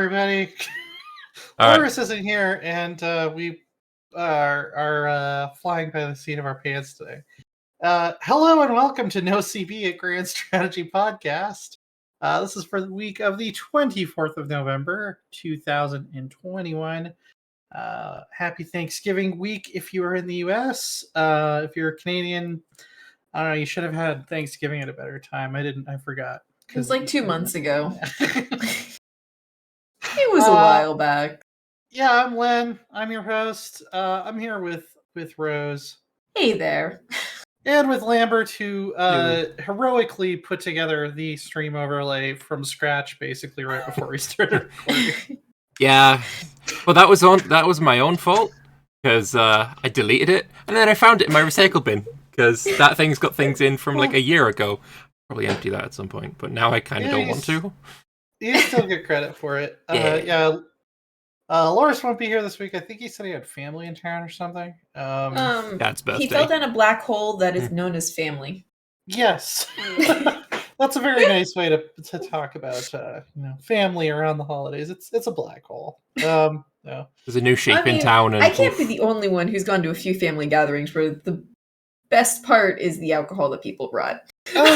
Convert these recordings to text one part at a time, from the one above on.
everybody. All Boris isn't here, and we are flying by the seat of our pants today. Hello and welcome to No SeaB, a Grand Strategy podcast. This is for the week of the 24th of November, 2021. Happy Thanksgiving week if you are in the U.S. If you're a Canadian, I don't know, you should have had Thanksgiving at a better time. I forgot. It was like 2 months ago. It was a while back. Yeah, I'm Len. I'm your host. I'm here with Rose. Hey there. And with Lambert, who heroically put together the stream overlay from scratch, basically right before we started recording. Yeah, well, that was my own fault because I deleted it and then I found it in my recycle bin because that thing's got things in from like a year ago. Probably empty that at some point, but now I kind of don't want to. You still get credit for it. Loris won't be here this week. I think he said he had family in town or something. Dad's birthday. He fell down a black hole that is known as family. Yes. That's a very nice way to talk about family around the holidays. It's a black hole. No. There's a new sheep in town. And I can't be the only one who's gone to a few family gatherings where the best part is the alcohol that people brought. Oh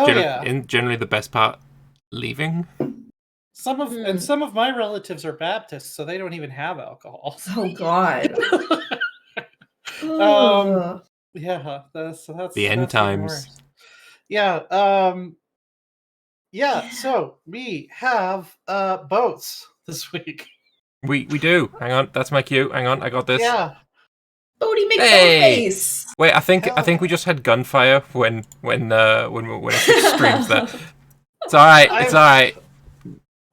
yeah. And generally the best part, leaving. Some of my relatives are Baptists, so they don't even have alcohol. Oh God. Yeah, that's the end times. Yeah. So we have boats this week. We do. Hang on, that's my cue. Hang on, I got this. Yeah. Bodie McFace. Wait, I think we just had gunfire when it streams that. It's all right. It's all right.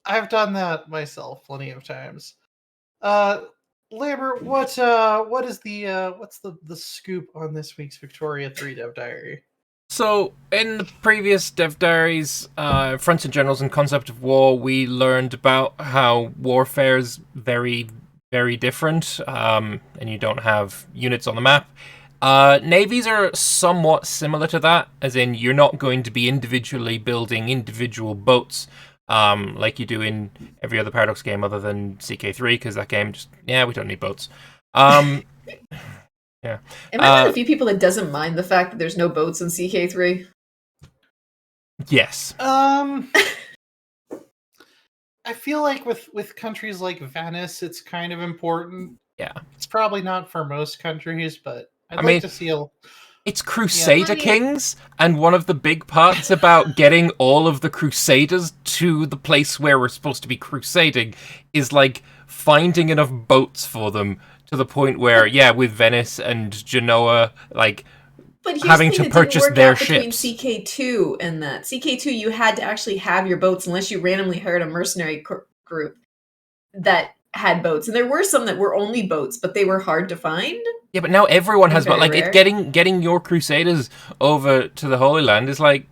I've done that myself plenty of times. Lambert, what's the scoop on this week's Victoria 3 Dev Diary? So, in the previous Dev Diaries, Fronts and Generals and Concept of War, we learned about how warfare is very, very different, and you don't have units on the map. Navies are somewhat similar to that, as in you're not going to be individually building individual boats, like you do in every other Paradox game other than CK3, because that game we don't need boats. Yeah. Am I one of the few people that doesn't mind the fact that there's no boats in CK3? Yes. I feel like with countries like Venice, it's kind of important. Yeah. It's probably not for most countries, but I'd like to see It's Crusader Kings, and one of the big parts about getting all of the Crusaders to the place where we're supposed to be crusading is, like, finding enough boats for them to the point where, with Venice and Genoa, like, having to purchase their ships. Between CK2 and that. CK2, you had to actually have your boats unless you randomly hired a mercenary group that had boats. And there were some that were only boats, but they were hard to find. Yeah, but now everyone has boats. Like, it's getting your Crusaders over to the Holy Land is, like,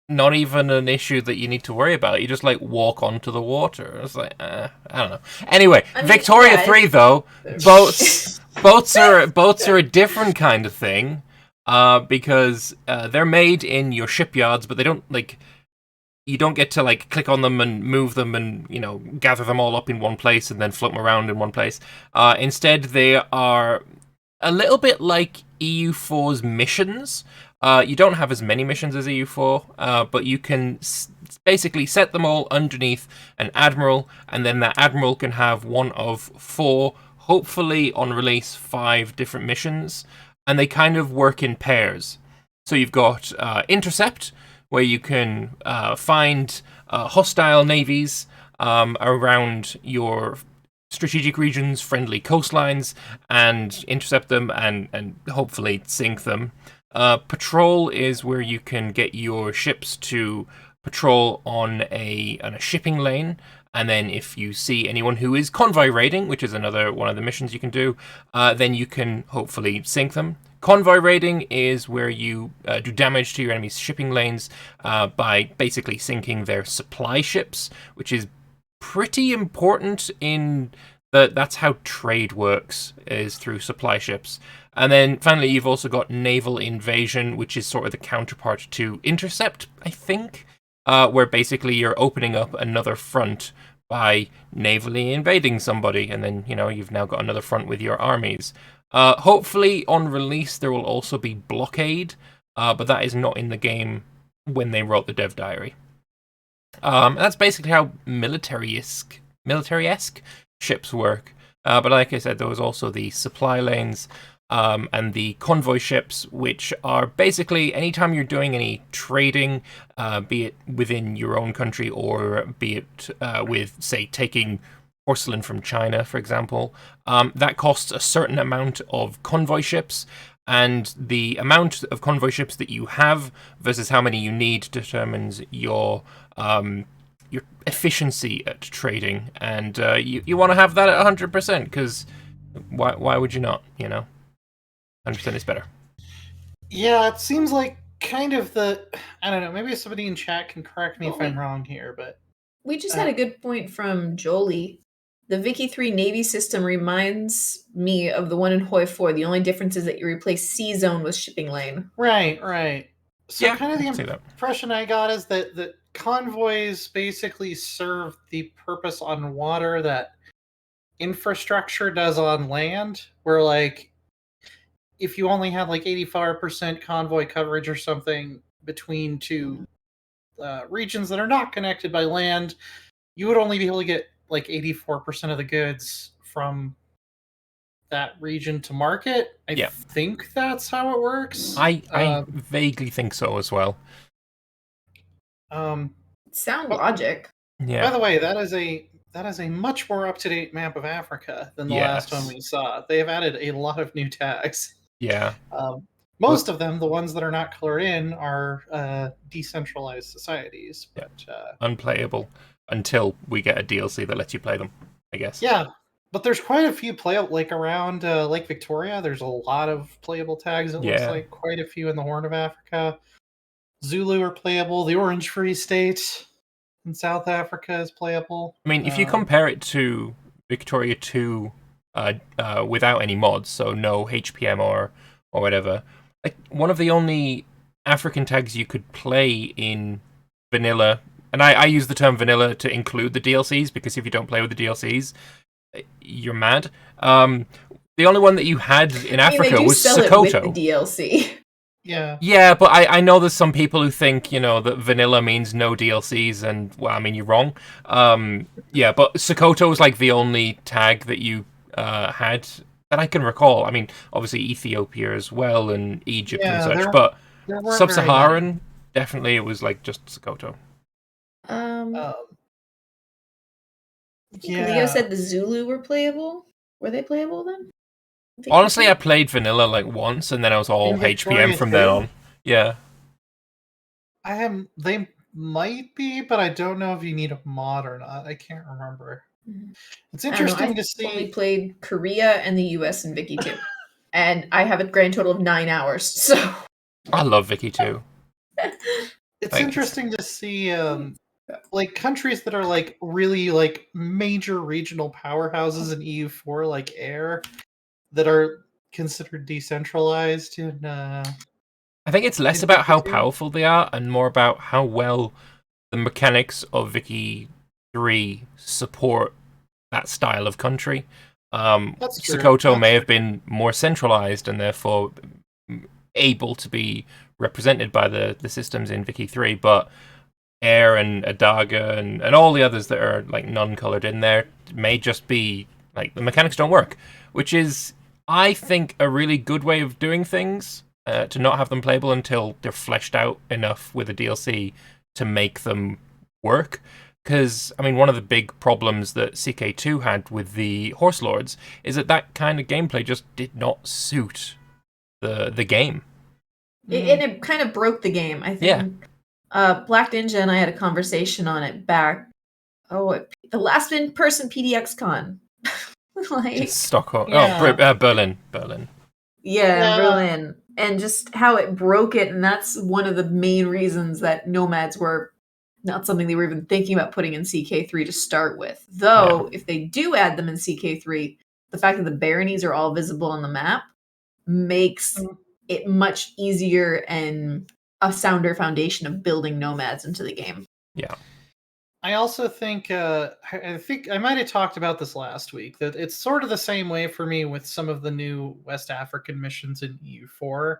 not even an issue that you need to worry about. You just, like, walk onto the water. It's like, I don't know. Anyway, Victoria 3, though, boats are a different kind of thing, because they're made in your shipyards, but they don't, like, you don't get to, like, click on them and move them and, gather them all up in one place and then float them around in one place. Instead, they are a little bit like EU4's missions. You don't have as many missions as EU4, but you can basically set them all underneath an admiral, and then that admiral can have one of 4, hopefully on release 5 different missions, and they kind of work in pairs. So you've got Intercept, where you can find hostile navies around your strategic regions, friendly coastlines, and intercept them and hopefully sink them. Patrol is where you can get your ships to patrol on a shipping lane, and then if you see anyone who is convoy raiding, which is another one of the missions you can do, then you can hopefully sink them. Convoy raiding is where you do damage to your enemy's shipping lanes by basically sinking their supply ships, which is pretty important in that's how trade works, is through supply ships. And then finally, you've also got Naval Invasion, which is sort of the counterpart to Intercept, I think, where basically you're opening up another front by navally invading somebody, and then you've now got another front with your armies. Hopefully, on release, there will also be blockade, but that is not in the game when they wrote the dev diary. That's basically how military-esque ships work. But like I said, there was also the supply lanes and the convoy ships, which are basically anytime you're doing any trading, be it within your own country or be it with, say, taking porcelain from China, for example, that costs a certain amount of convoy ships. And the amount of convoy ships that you have versus how many you need determines your efficiency at trading. And you want to have that at 100%, because why would you not, 100% is better. Yeah, it seems like kind of I don't know, maybe somebody in chat can correct me if I'm wrong here, but... We just had a good point from Jolie. The Vicky 3 Navy system reminds me of the one in Hoi 4. The only difference is that you replace Sea Zone with shipping lane. Right. So yeah, kind of the impression I got is that convoys basically serve the purpose on water that infrastructure does on land, where like if you only had like 85% convoy coverage or something between two regions that are not connected by land, you would only be able to get like 84% of the goods from that region to market. I think that's how it works. I vaguely think so as well. Sound logic. Yeah. By the way, that is a much more up-to-date map of Africa than the last one we saw. They have added a lot of new tags. Yeah. Most of them, the ones that are not colored in, are decentralized societies. But, unplayable until we get a DLC that lets you play them, I guess. Yeah, but there's quite a few like around Lake Victoria. There's a lot of playable tags. It looks like quite a few in the Horn of Africa. Zulu are playable. The Orange Free State in South Africa is playable. I mean, if you compare it to Victoria 2 without any mods, so no HPM or whatever, like one of the only African tags you could play in vanilla, and I use the term vanilla to include the DLCs, because if you don't play with the DLCs, you're mad. The only one that you had in Africa was Sokoto. With the DLC. Yeah, but I know there's some people who think, that vanilla means no DLCs, and, well, I mean, you're wrong. But Sokoto was, like, the only tag that you had that I can recall. I mean, obviously Ethiopia as well, and Egypt and such, but Sub-Saharan, definitely it was, like, just Sokoto. Leo said the Zulu were playable. Were they playable then? Honestly, I played vanilla like once, and then I was all HPM from then on. Yeah. They might be, but I don't know if you need a mod or not. I can't remember. It's interesting to see. I only played Korea and the US in Vicky 2. And I have a grand total of 9 hours, so... I love Vicky 2. It's interesting to see like countries that are like really like major regional powerhouses in EU4, like Air, that are considered decentralized in I think it's less about how powerful they are and more about how well the mechanics of Vicky 3 support that style of country. Sokoto may have been more centralized and therefore able to be represented by the systems in Vicky 3, but Air and Adaga and all the others that are like non-colored in there may just be like the mechanics don't work, which is, I think, a really good way of doing things, to not have them playable until they're fleshed out enough with a DLC to make them work. Because, I mean, one of the big problems that CK2 had with the Horse Lords is that kind of gameplay just did not suit the game. And it kind of broke the game, I think. Yeah. Black Ninja and I had a conversation on it back. The last in-person PDX Con. It's Stockholm. Yeah. Oh, Berlin. Yeah, Berlin. And just how it broke it, and that's one of the main reasons that nomads were not something they were even thinking about putting in CK3 to start with. Though, if they do add them in CK3, the fact that the baronies are all visible on the map makes it much easier and a sounder foundation of building nomads into the game. Yeah. I also think I think I might have talked about this last week, that it's sort of the same way for me with some of the new West African missions in EU4,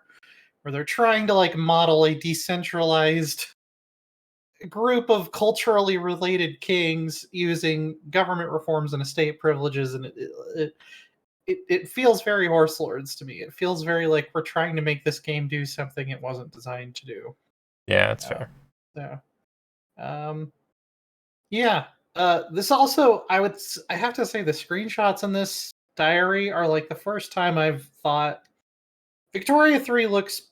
where they're trying to like model a decentralized group of culturally related kings using government reforms and estate privileges, and it feels very Horse Lords to me. It feels very like we're trying to make this game do something it wasn't designed to do. Yeah, that's fair. So, yeah. This also, I have to say, the screenshots in this diary are like the first time I've thought Victoria 3 looks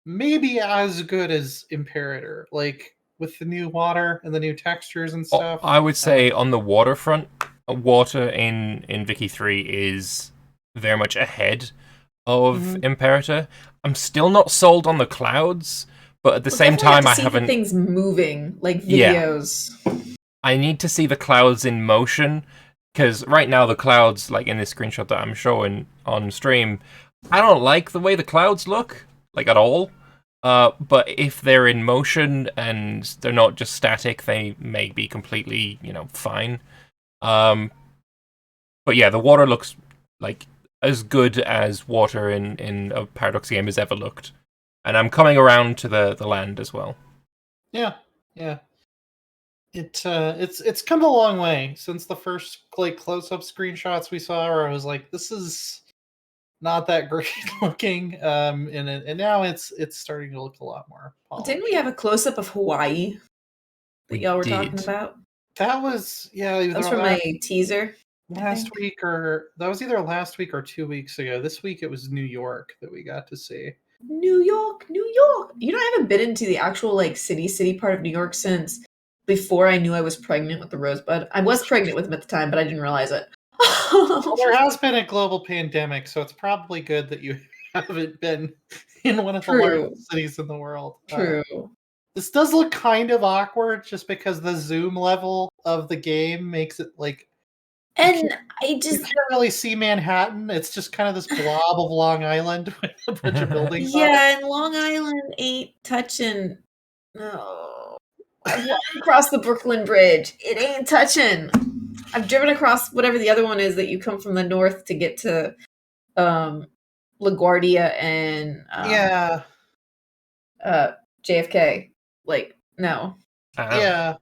maybe as good as Imperator, like with the new water and the new textures and stuff. I would say on the waterfront, water in Vicky 3 is very much ahead of Imperator. I'm still not sold on the clouds, but at the same time, I haven't. Things moving like videos. Yeah. I need to see the clouds in motion, because right now the clouds, like in this screenshot that I'm showing on stream, I don't like the way the clouds look, like at all. But if they're in motion and they're not just static, they may be completely, fine. But yeah, the water looks like as good as water in a Paradox game has ever looked. And I'm coming around to the land as well. Yeah. It's come a long way since the first like close-up screenshots we saw, where I was like, this is not that great looking. And now it's starting to look a lot more polished. Didn't we have a close-up of Hawaii that y'all were talking about? That was That was from my teaser. Last week, or that was either last week or 2 weeks ago. This week it was New York that we got to see. New York. You know, I haven't been into the actual like city part of New York since before I knew I was pregnant with the Rosebud. I was pregnant with him at the time, but I didn't realize it. Well, there has been a global pandemic, so it's probably good that you haven't been in one of the largest cities in the world. True. This does look kind of awkward, just because the zoom level of the game makes it like. And you can't really see Manhattan. It's just kind of this blob of Long Island with a bunch of buildings. Yeah, and Long Island ain't touching. No, I've walked across the Brooklyn Bridge. It ain't touching. I've driven across whatever the other one is that you come from the north to get to LaGuardia and JFK. Like, no. I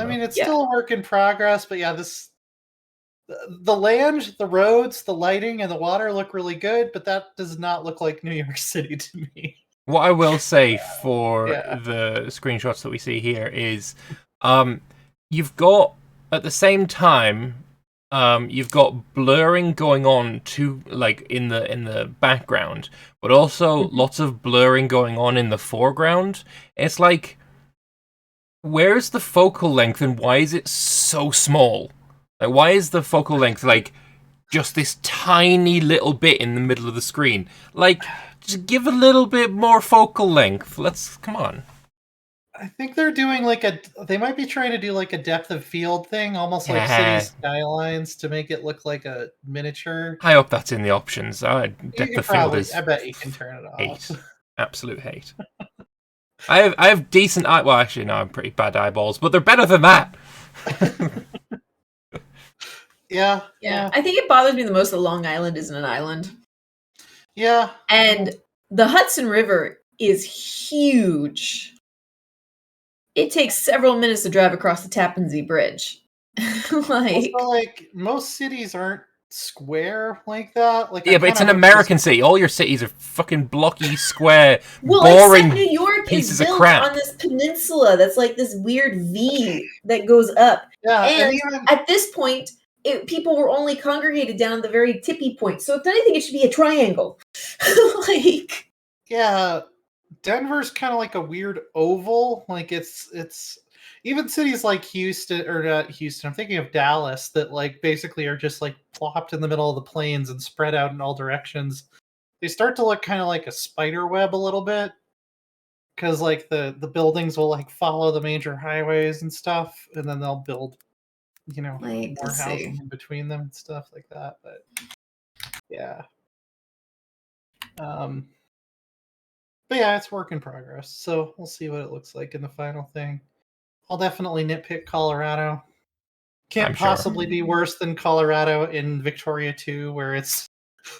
mean, it's still a work in progress, but yeah, the land, the roads, the lighting, and the water look really good, but that does not look like New York City to me. What I will say for the screenshots that we see here is, you've got, at the same time, you've got blurring going on like in the background, but also lots of blurring going on in the foreground. It's like, where's the focal length and why is it so small? Like, why is the focal length like just this tiny little bit in the middle of the screen? Like, just give a little bit more focal length. Come on. I think they're doing they might be trying to do like a depth of field thing, almost like City Skylines, to make it look like a miniature. I hope that's in the options. Depth of field is. I bet you can turn it off. Hate. Absolute hate. I have decent well, actually, no, I'm pretty bad eyeballs, but they're better than that. Yeah. I think it bothers me the most that Long Island isn't an island. Yeah. And the Hudson River is huge. It takes several minutes to drive across the Tappan Zee Bridge. like most cities aren't square like that. Like, yeah, but it's an American city. All your cities are fucking blocky, square, boring New York pieces is built of crap on this peninsula that's like this weird V that goes up. Yeah, and at this point, people were only congregated down at the very tippy point. So if anything, it should be a triangle. Yeah, Denver's kind of like a weird oval. Like it's even cities like Houston, or not Houston, I'm thinking of Dallas, that like basically are just like plopped in the middle of the plains and spread out in all directions. They start to look kind of like a spider web a little bit, because like the buildings will like follow the major highways and stuff, and then they'll build more housing in between them and stuff like that. But yeah. But yeah, it's work in progress, so we'll see what it looks like in the final thing. I'll definitely nitpick Colorado. Can't I'm sure. possibly be worse than Colorado in Victoria 2, where it's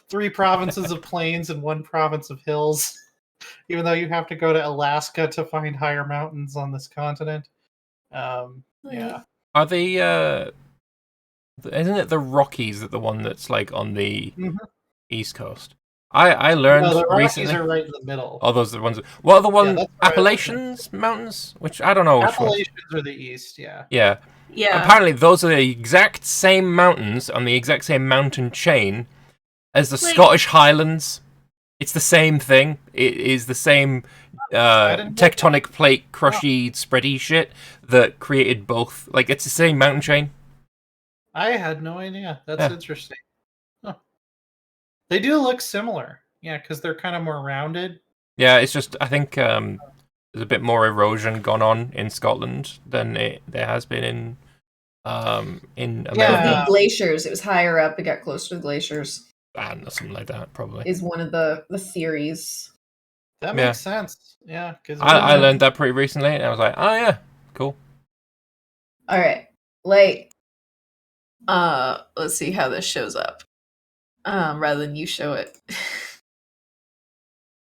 3 provinces of plains and 1 province of hills, even though you have to go to Alaska to find higher mountains on this continent. Yeah. Are the isn't it the Rockies that the one that's like on the East Coast? I learned No, the Rockies recently. are right in the middle. Oh, those are the ones. What are the one that's Appalachians Mountains? Which I don't know which one. Appalachians are the east, yeah. Yeah. Yeah. Apparently, those are the exact same mountains on the exact same mountain chain as the Scottish Highlands. It's the same thing. It is the same tectonic plate crushy, spready shit that created both. Like, it's the same mountain chain. I had no idea. That's interesting. Huh. They do look similar. Yeah, because they're kind of more rounded. Yeah, it's just, I think there's a bit more erosion gone on in Scotland than there has been in America. Yeah, the glaciers. It was higher up. It got closer to the glaciers. I don't know, something like that, probably. Is one of the theories. That makes sense. Yeah, because I learned that pretty recently, and I was like, oh yeah, cool. All right, let's see how this shows up. Rather than you show it.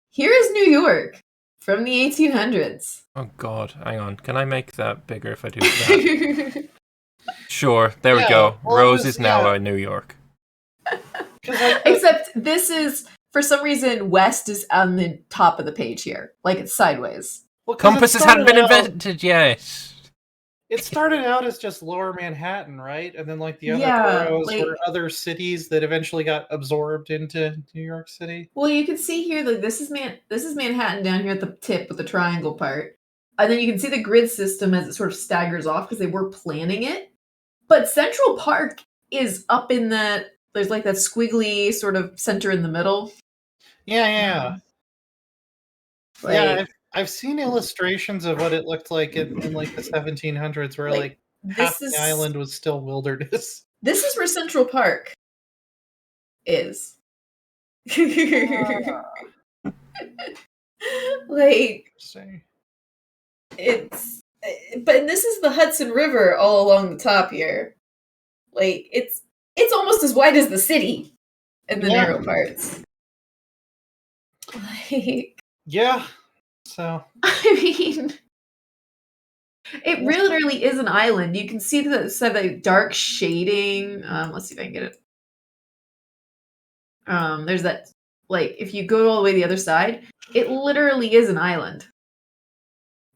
Here is New York from the 1800s. Oh god, hang on. Can I make that bigger if I do that? Sure, there we go. Well, Rose is now New York. Except this is, for some reason, west is on the top of the page here. Like it's sideways. Well, compasses hadn't been invented yet. It started out as just Lower Manhattan, right? And then like the other boroughs were other cities that eventually got absorbed into New York City. Well, you can see here that this is Manhattan down here at the tip with the triangle part. And then you can see the grid system as it sort of staggers off because they were planning it. But Central Park is up in that, there's like that squiggly sort of center in the middle. Yeah. I've seen illustrations of what it looked like in like the 1700s, where like half the island was still wilderness. This is where Central Park is. Like it's, but this is the Hudson River all along the top here. Like it's almost as wide as the city in the narrow parts. Like So I mean, it really is an island. You can see the dark shading. Let's see if I can get it. There's that, like, if you go all the way to the other side, it literally is an island.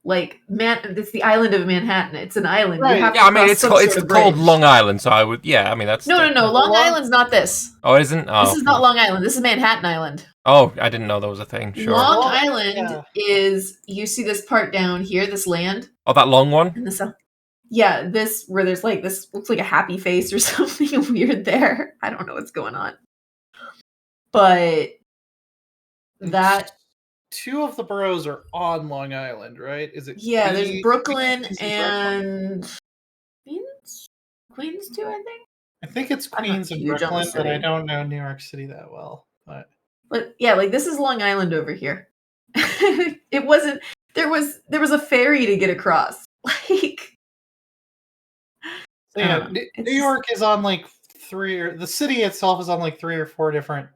Like, it's the island of Manhattan. It's an island. Right. You have I mean, it's called Long Island, so I would, I mean, that's... No. Long Island's not this. Oh, it isn't? Oh. This is not Long Island. This is Manhattan Island. Oh, I didn't know that was a thing. Sure. Long Island is, you see this part down here, this land? Oh, that long one? This, where there's like, this looks like a happy face or something weird there. I don't know what's going on. But that... 2 of the boroughs are on Long Island, right? Is it? Yeah, there's Brooklyn and Queens too, I think. I think it's Queens and Brooklyn, but I don't know New York City that well. But yeah, like this is Long Island over here. It wasn't. There was a ferry to get across. Like, so New York is on like 3, or the city itself is on like 3 or 4 different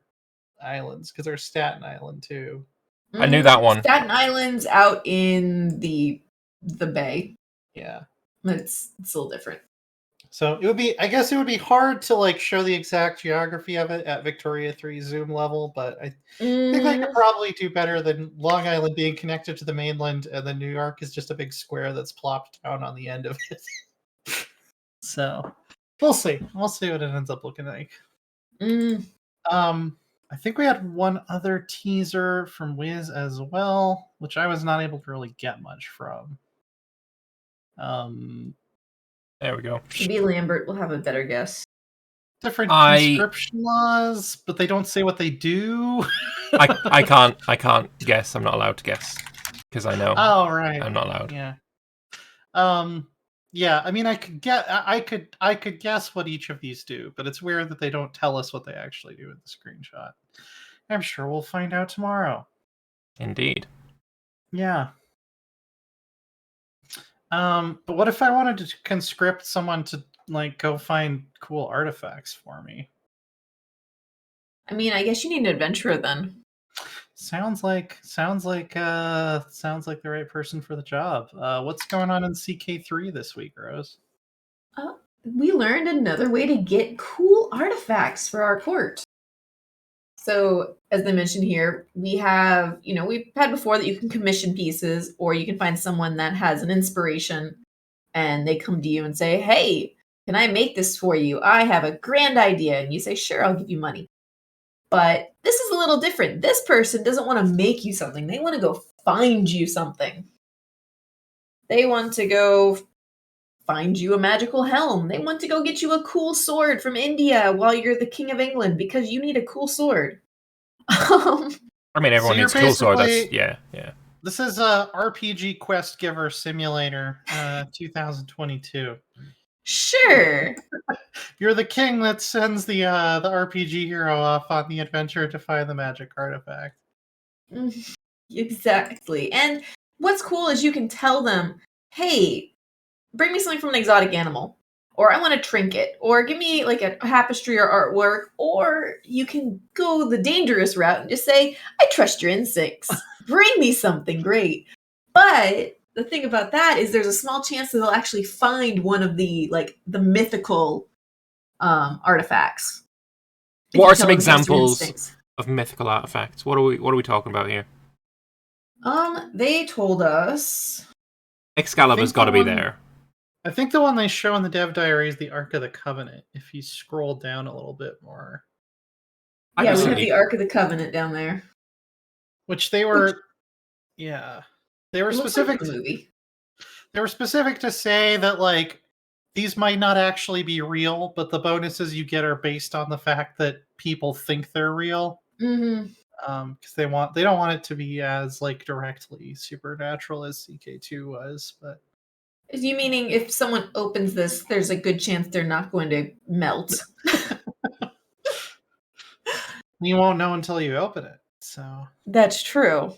islands, because there's Staten Island too. I knew that one. Staten Island's out in the bay. Yeah. It's a little different. So I guess it would be hard to like show the exact geography of it at Victoria 3 zoom level, but I think I could probably do better than Long Island being connected to the mainland, and then New York is just a big square that's plopped down on the end of it. So we'll see. We'll see what it ends up looking like. I think we had one other teaser from Wiz as well, which I was not able to really get much from. There we go. Maybe Lambert will have a better guess. Different conscription laws, but they don't say what they do. I can't guess. I'm not allowed to guess because I know. Oh, right. I'm not allowed. Yeah. Yeah. I mean, I could guess what each of these do, but it's weird that they don't tell us what they actually do in the screenshot. I'm sure we'll find out tomorrow. Indeed. Yeah. But what if I wanted to conscript someone to like go find cool artifacts for me? I mean, I guess you need an adventurer then. Sounds like the right person for the job. What's going on in CK3 this week, Rose? We learned another way to get cool artifacts for our court. So, as I mentioned here, we have, we've had before that you can commission pieces, or you can find someone that has an inspiration and they come to you and say, hey, can I make this for you? I have a grand idea. And you say, sure, I'll give you money. But this is a little different. This person doesn't want to make you something. They want to go find you something. They want to go find you a magical helm. They want to go get you a cool sword from India while you're the King of England because you need a cool sword. I mean, everyone needs cool sword. That's, yeah. This is a RPG Quest Giver Simulator 2022. Sure. You're the king that sends the RPG hero off on the adventure to find the magic artifact. Exactly. And what's cool is you can tell them, hey, bring me something from an exotic animal, or I want a trinket, or give me like a tapestry or artwork, or you can go the dangerous route and just say, I trust your instincts. Bring me something great. But the thing about that is there's a small chance that they'll actually find one of the mythical artifacts. What are some examples of mythical artifacts? What are we talking about here? They told us Excalibur's got to be there. I think the one they show in the dev diary is the Ark of the Covenant. If you scroll down a little bit more, yeah, we have the Ark of the Covenant down there, which they were specific. Like the movie. They were specific to say that like these might not actually be real, but the bonuses you get are based on the fact that people think they're real. Mm-hmm. Because they don't want it to be as like directly supernatural as CK2 was. But is you meaning if someone opens this, there's a good chance they're not going to melt? You won't know until you open it. So that's true.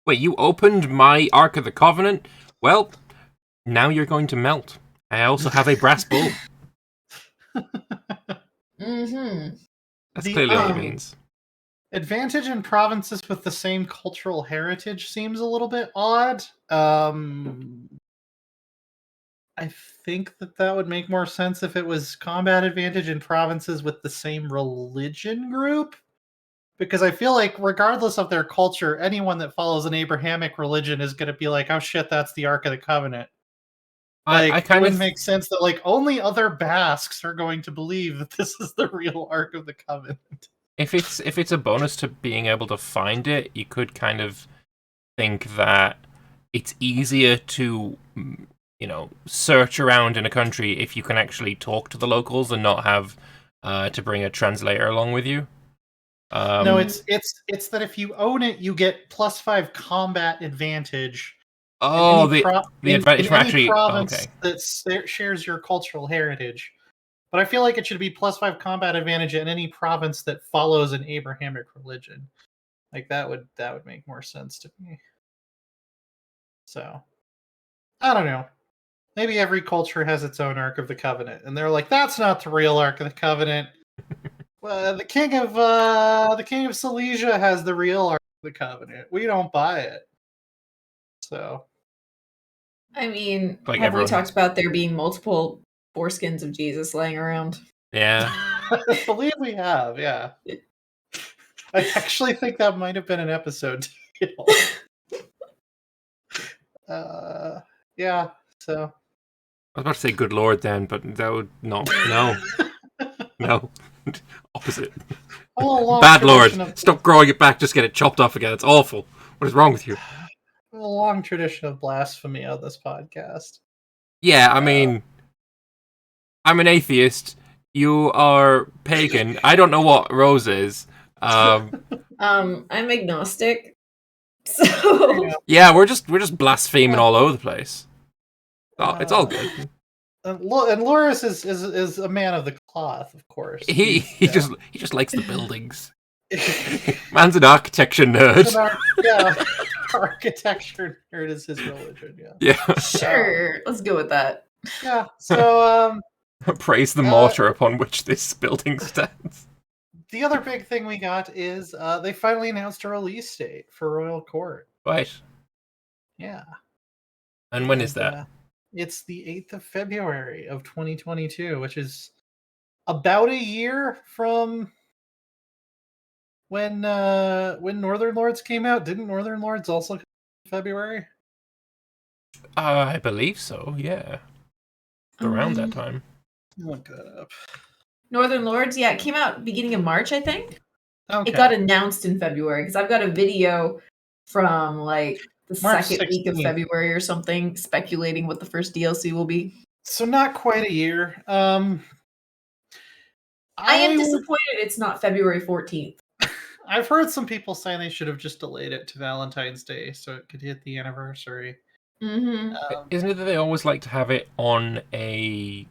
Wait, you opened my Ark of the Covenant? Well, now you're going to melt. I also have a brass bull. Mm-hmm. That's clearly what it means. Advantage in provinces with the same cultural heritage seems a little bit odd. I think that would make more sense if it was combat advantage in provinces with the same religion group. Because I feel like regardless of their culture, anyone that follows an Abrahamic religion is going to be like, oh shit, that's the Ark of the Covenant. Like, it would make sense that like only other Basques are going to believe that this is the real Ark of the Covenant. If it's a bonus to being able to find it, you could kind of think that it's easier to, search around in a country if you can actually talk to the locals and not have to bring a translator along with you. No, it's that if you own it, you get +5 combat advantage. Oh, the advantage from actually province that shares your cultural heritage. But I feel like it should be +5 combat advantage in any province that follows an Abrahamic religion. Like that would make more sense to me. So I don't know. Maybe every culture has its own Ark of the Covenant, and they're like, "That's not the real Ark of the Covenant." Well, the king of Silesia has the real Ark of the Covenant. We don't buy it. So, I mean, like have we talked about there being multiple foreskins of Jesus laying around? Yeah, I believe we have. Yeah, I actually think that might have been an episode. Yeah. So. I was about to say good lord then, but that would not. No. Opposite. Bad lord. Stop growing it back, just get it chopped off again. It's awful. What is wrong with you? A long tradition of blasphemy on this podcast. Yeah, I mean, I'm an atheist. You are pagan. I don't know what Rose is. I'm agnostic. So yeah, we're just blaspheming all over the place. Oh, it's all good. And Loris is a man of the cloth, of course. He just likes the buildings. Man's an architecture nerd. Yeah. architecture nerd is his religion. Yeah. Yeah. Sure, let's go with that. Yeah. So Praise the mortar upon which this building stands. the other big thing we got is they finally announced a release date for Royal Court. Right. Yeah. And when is that? It's the 8th of February of 2022, which is about a year from when Northern Lords came out. Didn't Northern Lords also come in February? I believe so, yeah. Around that time. Look that up. Northern Lords, yeah, it came out beginning of March, I think. Okay. It got announced in February because I've got a video from like the March second week of 16th. February or something, speculating what the first DLC will be. So not quite a year. I am disappointed it's not February 14th. I've heard some people saying they should have just delayed it to Valentine's Day so it could hit the anniversary. Mm-hmm. Isn't it that they always like to have it on a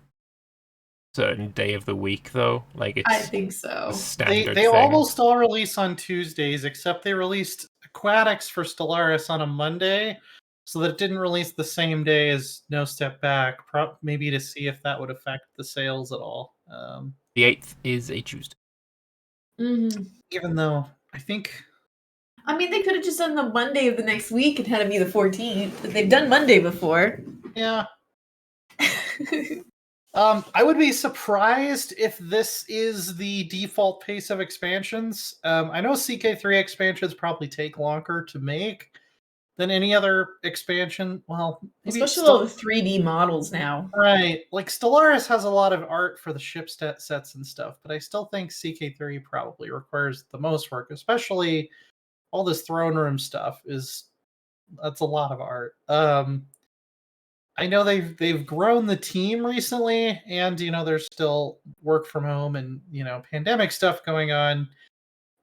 certain day of the week, though? Like, it's I think so. a standard They thing. almost all release on Tuesdays, except they released Aquatics for Stellaris on a Monday, so that it didn't release the same day as No Step Back, maybe to see if that would affect the sales at all. The 8th is a Tuesday. Mm-hmm. Even though, I think... I mean, they could have just done the Monday of the next week and had it be the 14th, but they've done Monday before. Yeah. I would be surprised if this is the default pace of expansions. I know CK3 expansions probably take longer to make than any other expansion. Well, maybe especially all the 3D models now. Right. Like Stellaris has a lot of art for the ship sets and stuff, but I still think CK3 probably requires the most work, especially all this throne room stuff that's a lot of art. I know they've grown the team recently, and there's still work from home and pandemic stuff going on.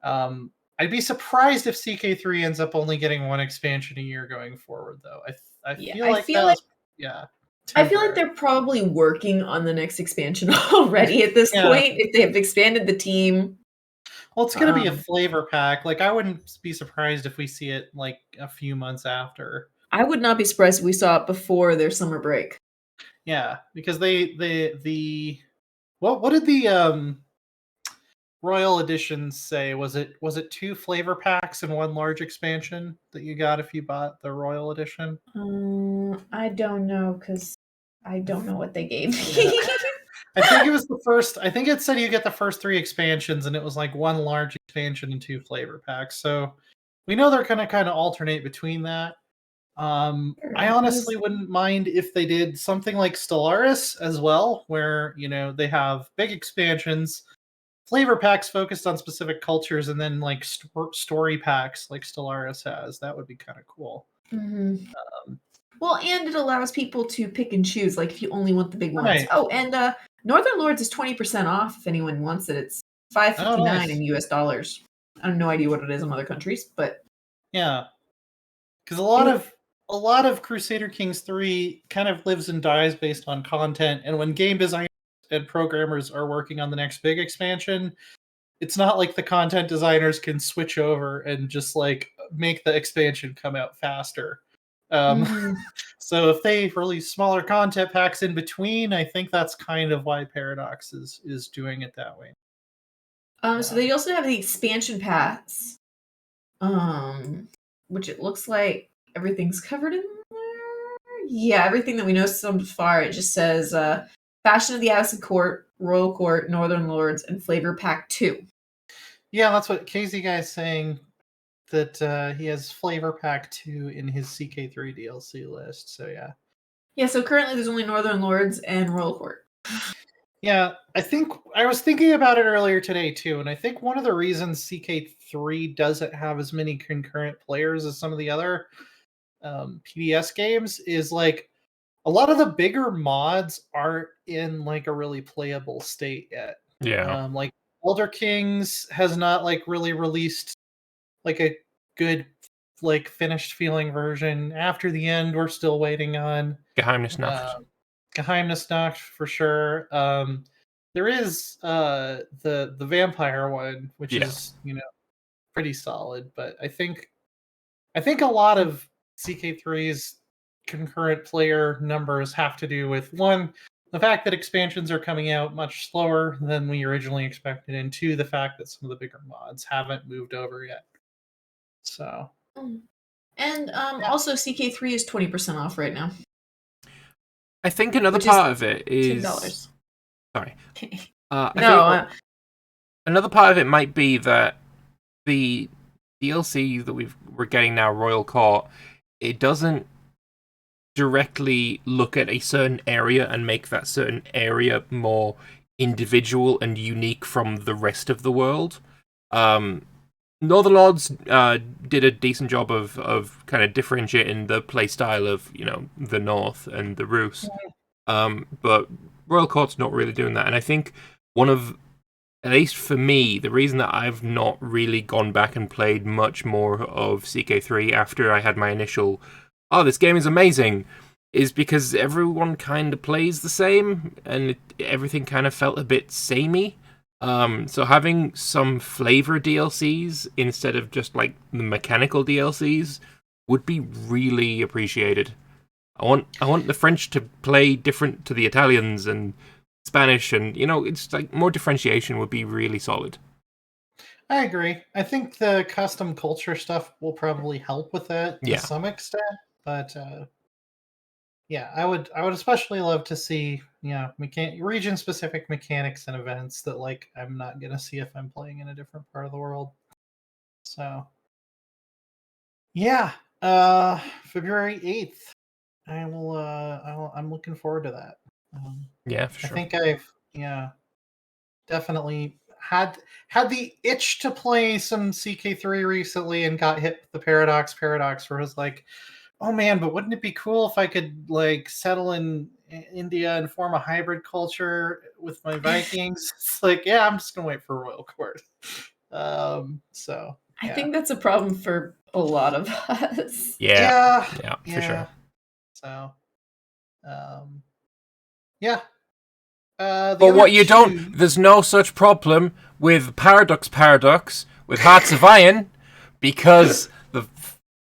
I'd be surprised if CK3 ends up only getting one expansion a year going forward, though. I feel like they're probably working on the next expansion already at this point. If they have expanded the team. Well, it's going to be a flavor pack. Like, I wouldn't be surprised if we see it like a few months after. I would not be surprised if we saw it before their summer break. Yeah, because what did the Royal Editions say? Was it 2 flavor packs and 1 large expansion that you got if you bought the Royal Edition? I don't know because I don't know what they gave me. Yeah. I think it was the first. I think it said you get the first 3 expansions, and it was like 1 large expansion and 2 flavor packs. So we know they're going to kind of alternate between that. I honestly wouldn't mind if they did something like Stellaris as well, where they have big expansions, flavor packs focused on specific cultures, and then like story packs like Stellaris has. That would be kind of cool. Mm-hmm. Well, and it allows people to pick and choose, like if you only want the big ones. Right. Oh, and Northern Lords is 20% off if anyone wants it. It's $5.59 in US dollars. I have no idea what it is in other countries, but yeah, because a lot of Crusader Kings 3 kind of lives and dies based on content, and when game designers and programmers are working on the next big expansion, it's not like the content designers can switch over and just like make the expansion come out faster. So if they release smaller content packs in between, I think that's kind of why Paradox is doing it that way. So they also have the expansion pass, which it looks like everything's covered in there. Yeah, everything that we know so far. It just says Fashion of the Acid Court, Royal Court, Northern Lords, and Flavor Pack 2. Yeah, that's what KZ Guy's saying, that he has Flavor Pack 2 in his CK3 DLC list. So yeah. Yeah, so currently there's only Northern Lords and Royal Court. Yeah, I was thinking about it earlier today too, and I think one of the reasons CK3 doesn't have as many concurrent players as some of the other PDS games is like a lot of the bigger mods aren't in like a really playable state yet. Yeah. Like Elder Kings has not like really released like a good like finished feeling version. After the End, we're still waiting on Geheimnisnacht. Geheimnisnacht for sure. There is the vampire one, which is pretty solid, but I think I think a lot of CK3's concurrent player numbers have to do with, one, the fact that expansions are coming out much slower than we originally expected, and two, the fact that some of the bigger mods haven't moved over yet. So, and also CK3 is 20% off right now. I think another part of it is $2. Sorry. Another part of it might be that the DLC that we're getting now, Royal Court, it doesn't directly look at a certain area and make that certain area more individual and unique from the rest of the world. Northerlords did a decent job of kind of differentiating the playstyle of, the North and the Rus. But Royal Court's not really doing that. And I think one of, at least for me, the reason that I've not really gone back and played much more of CK3 after I had my initial, this game is amazing, is because everyone kind of plays the same, and everything kind of felt a bit samey. So having some flavor DLCs instead of just like the mechanical DLCs would be really appreciated. I want the French to play different to the Italians and Spanish, and it's like more differentiation would be really solid. I agree. I think the custom culture stuff will probably help with that to some extent, but yeah, I would especially love to see region specific mechanics and events that I'm not gonna see if I'm playing in a different part of the world. So yeah, February 8th. I'm looking forward to that. For sure. I think I've definitely had the itch to play some CK3 recently and got hit with the paradox where it was like, oh man, but wouldn't it be cool if I could settle in India and form a hybrid culture with my Vikings? It's like, yeah, I'm just gonna wait for Royal Court. So I think that's a problem for a lot of us. Yeah, for sure. So, but what you don't, there's no such problem with Paradox with Hearts of Iron, because the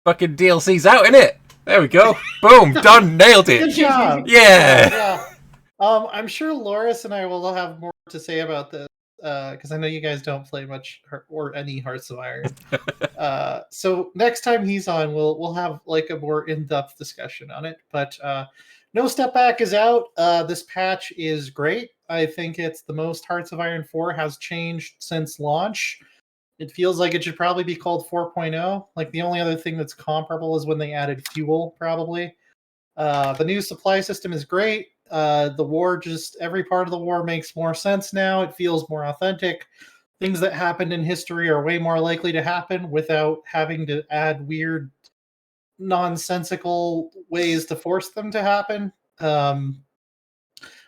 fucking DLC's out, innit? There we go. Boom, done, nailed it. Good job. Yeah. I'm sure Loris and I will have more to say about this, because I know you guys don't play much or any Hearts of Iron. So next time he's on, we'll have a more in-depth discussion on it. But No Step Back is out. This patch is great. I think it's the most Hearts of Iron 4 has changed since launch. It feels like it should probably be called 4.0. The only other thing that's comparable is when they added fuel, probably. The new supply system is great. The war, every part of the war makes more sense now. It feels more authentic. Things that happened in history are way more likely to happen without having to add weird, nonsensical ways to force them to happen.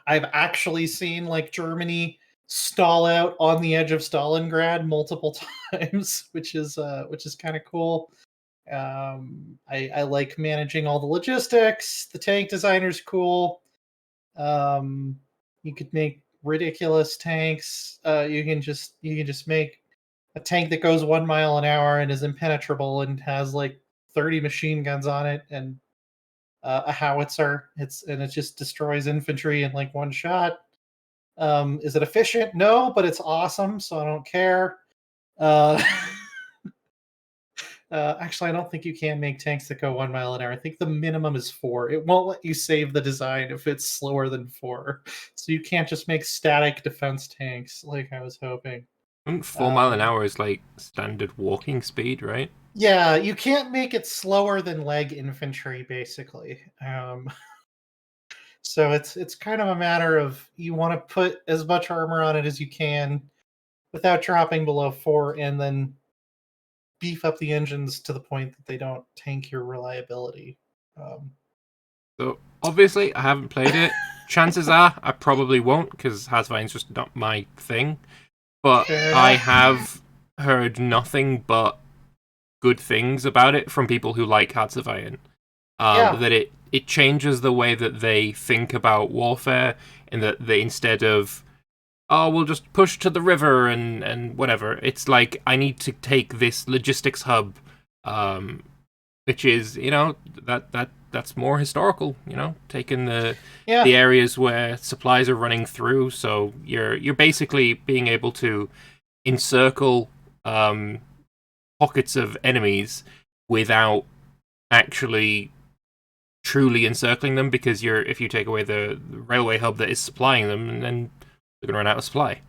I've actually seen Germany stall out on the edge of Stalingrad multiple times, which is kind of cool. I like managing all the logistics. The tank designer's cool. You could make ridiculous tanks. You can just make a tank that goes 1 mile an hour and is impenetrable and has 30 machine guns on it and a howitzer. It just destroys infantry in one shot. Is it efficient? No, but it's awesome, so I don't care. Actually, I don't think you can make tanks that go 1 mile an hour. I think the minimum is 4. It won't let you save the design if it's slower than 4. So you can't just make static defense tanks like I was hoping. I think 4 mile an hour is standard walking speed, right? Yeah, you can't make it slower than leg infantry, basically. So it's kind of a matter of you want to put as much armor on it as you can without dropping below 4, and then beef up the engines to the point that they don't tank your reliability. So obviously I haven't played it. Chances are I probably won't, because Hearts of Iron's just not my thing. But I have heard nothing but good things about it from people who like Hearts of Iron. That it changes the way that they think about warfare, and that they, instead of we'll just push to the river and whatever, it's I need to take this logistics hub which is that's more historical. Taking the Yeah. areas where supplies are running through, so you're basically being able to encircle pockets of enemies without actually truly encircling them, because if you take away the railway hub that is supplying them, then they're gonna run out of supply.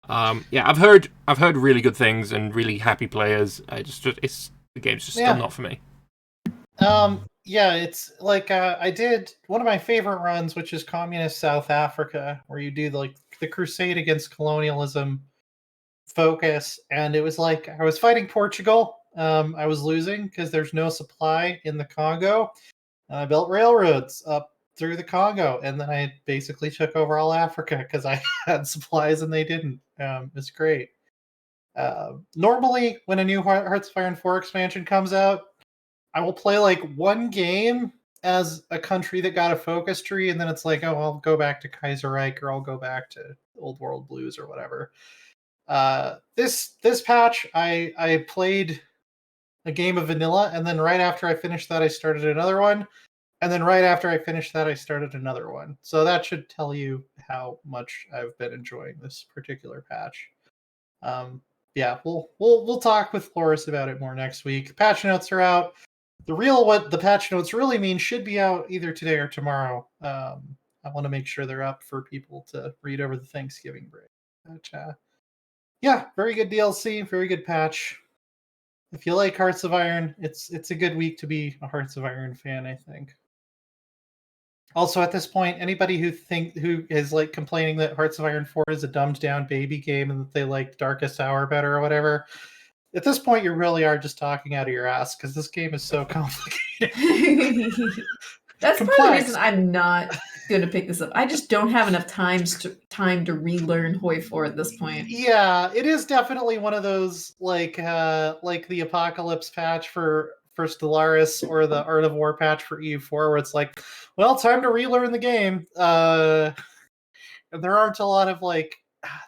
I've heard really good things and really happy players. The game's just still not for me. It's like I did one of my favorite runs, which is Communist South Africa, where you do like the crusade against colonialism focus, and it was like I was fighting Portugal. I was losing because there's no supply in the Congo. I built railroads up through the Congo, and then I basically took over all Africa because I had supplies and they didn't. It's great. Normally, when a new Hearts of Iron 4 expansion comes out, I will play like one game as a country that got a focus tree, and then it's like, oh, I'll go back to Kaiserreich, or I'll go back to Old World Blues or whatever. This patch, I played a game of vanilla, and then right after I finished that, I started another one, and then right after I finished that, I started another one. So that should tell you how much I've been enjoying this particular patch. We'll talk with Loris about it more next week. Patch notes are out. What the patch notes really mean should be out either today or tomorrow. I want to make sure they're up for people to read over the Thanksgiving break. But, very good DLC, very good patch. If you like Hearts of Iron, it's a good week to be a Hearts of Iron fan, I think. Also, at this point, anybody who is like complaining that Hearts of Iron 4 is a dumbed down baby game and that they like Darkest Hour better or whatever, at this point you really are just talking out of your ass, because this game is so complicated. That's part of the reason I'm not going to pick this up. I just don't have enough time to relearn Hoi 4 at this point. Yeah, it is definitely one of those like the Apocalypse patch for Stellaris, or the Art of War patch for EU4, where it's like, well, time to relearn the game. And there aren't a lot of like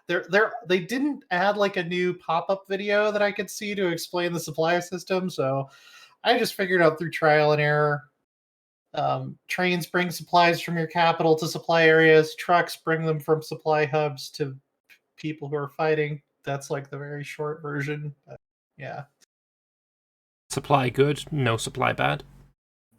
they didn't add like a new pop-up video that I could see to explain the supply system, so I just figured out through trial and error. Trains bring supplies from your capital to supply areas. Trucks bring them from supply hubs to people who are fighting. That's like the very short version. But, yeah. Supply good, no supply bad.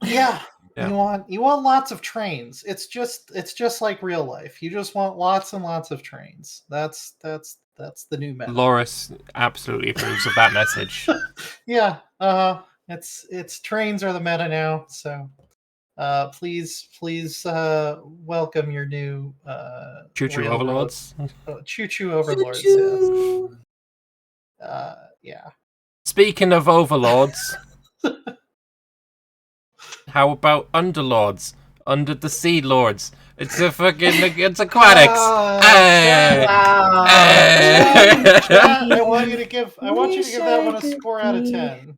Yeah. You want lots of trains. It's just like real life. You just want lots and lots of trains. That's the new meta. Loris absolutely approves of that message. Yeah. It's trains are the meta now. So please welcome your new choo-choo overlords. Choo-choo overlords. Choo-choo. Yes. Yeah. Speaking of overlords, how about underlords? Under the sea lords. It's aquatics. Wow. I want you to give that one a score out of 10.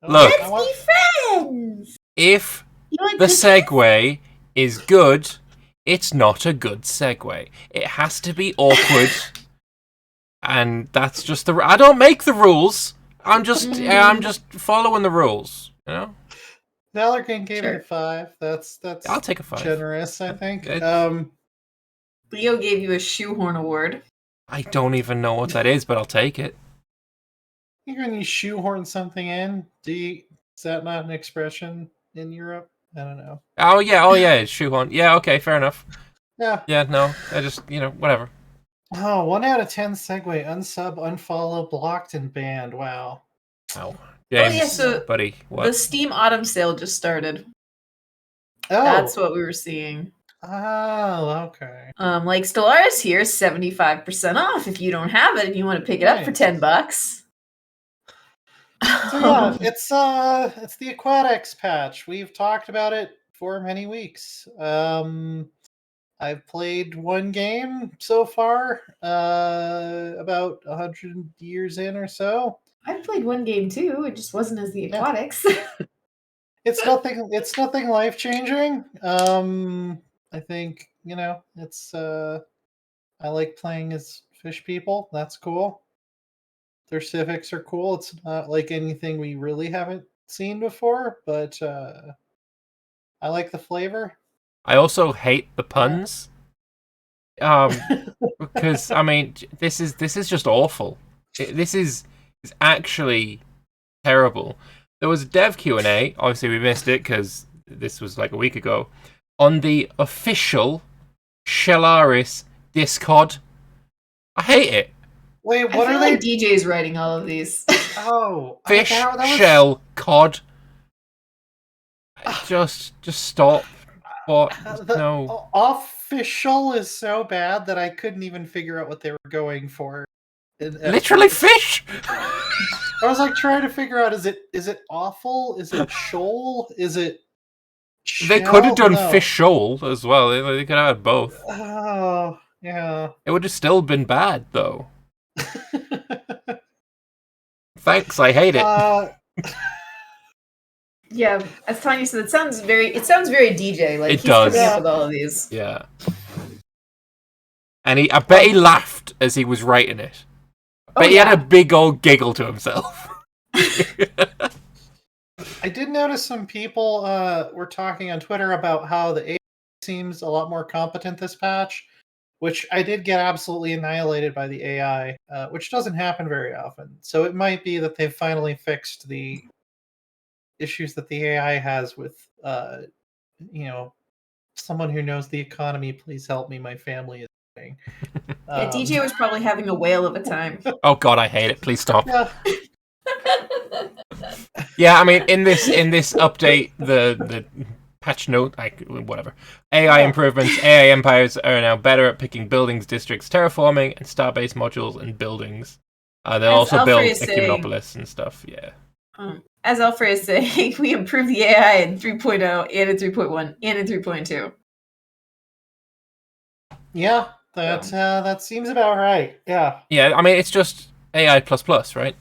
Look, Let's be friends. If the segue is good, it's not a good segue. It has to be awkward, and that's just I don't make the rules. I'm just following the rules. You know. Valerkin gave it a 5. That's I'll take a 5. Generous, I think. Leo gave you a shoehorn award. I don't even know what that is, but I'll take it. When you shoehorn something in, is that not an expression in Europe? I don't know. Oh yeah, it's shoehorn. Yeah, okay, fair enough. Yeah. Yeah, no, I just whatever. Oh, 1 out of 10 segue. Unsub, unfollow, blocked, and banned. Wow. Oh. James, so buddy, what? The Steam Autumn Sale just started. Oh. That's what we were seeing. Oh, okay. Like Stellaris here, 75% off if you don't have it and you want to pick it up for $10. So yeah, it's the Aquatics patch. We've talked about it for many weeks. I've played one game so far, about 100 years in or so. I've played one game too. It just wasn't as the Aquatics. It's nothing life changing. I think it's. I like playing as fish people. That's cool. Their civics are cool. It's not like anything we really haven't seen before, but I like the flavor. I also hate the puns. Because I mean, this is just awful. This is actually terrible. There was a dev Q&A. Obviously, we missed it because this was like a week ago. On the official Stellaris Discord. I hate it. Wait, I what feel are like they? DJ's writing all of these. Oh, Fish, that was- shell, cod. Just stop. What? No. Official is so bad that I couldn't even figure out what they were going for. Literally fish. I was like trying to figure out: is it awful? Is it shoal? Is it? They could have shell? done No. fish shoal as well. They could have had both. Oh yeah. It would have still been bad though. Thanks, I hate it. Yeah, as Tanya said, it sounds very DJ. Like It he's does. coming up with all of these. Yeah. And I bet he laughed as he was writing it. But he had a big old giggle to himself. I did notice some people were talking on Twitter about how the AI seems a lot more competent this patch, which I did get absolutely annihilated by the AI, which doesn't happen very often. So it might be that they've finally fixed the issues that the AI has with, someone who knows the economy, please help me, my family is dying. Yeah, DJ was probably having a whale of a time. Oh god, I hate it. Please stop. Yeah. Yeah, I mean, in this update, the patch note, whatever. AI improvements. AI empires are now better at picking buildings, districts, terraforming, and starbase modules and buildings. They'll also build Ecumenopolis and stuff. Yeah. As Alfred is saying, we improved the AI in 3.0 and in 3.1 and in 3.2. Yeah, that seems about right. Yeah. Yeah, I mean, it's just AI++, right?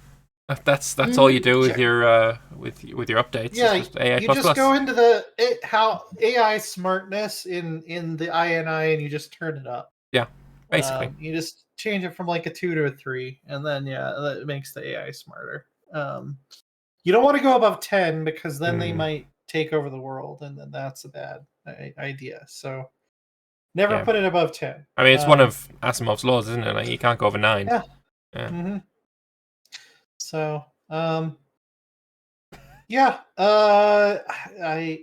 That's all you do with your with your updates. Yeah, it's just AI++. you just go into how AI smartness in the INI and you just turn it up. Yeah, basically. You just change it from like a 2 to a 3, and then that makes the AI smarter. You don't want to go above 10 because then they might take over the world, and then that's a bad idea. So never put it above 10. I mean, it's one of Asimov's laws, isn't it? Like you can't go over 9. Yeah. Yeah. Mm-hmm. So, I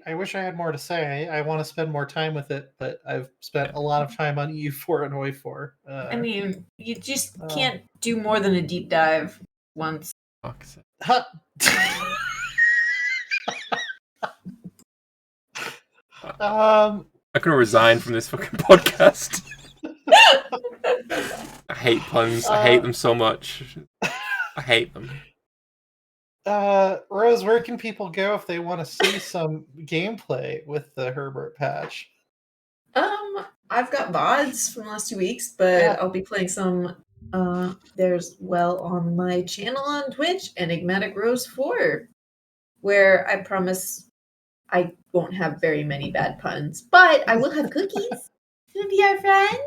wish I had more to say. I want to spend more time with it, but I've spent a lot of time on EU4 and OI4. I mean, you just can't do more than a deep dive once. I'm gonna resign from this fucking podcast. I hate puns. I hate them so much. I hate them. Rose, where can people go if they want to see some gameplay with the Herbert patch? I've got VODs from the last 2 weeks, but I'll be playing some. There's on my channel on Twitch, Enigmatic Rose 4, where I promise I won't have very many bad puns, but I will have cookies. Gonna be our friend.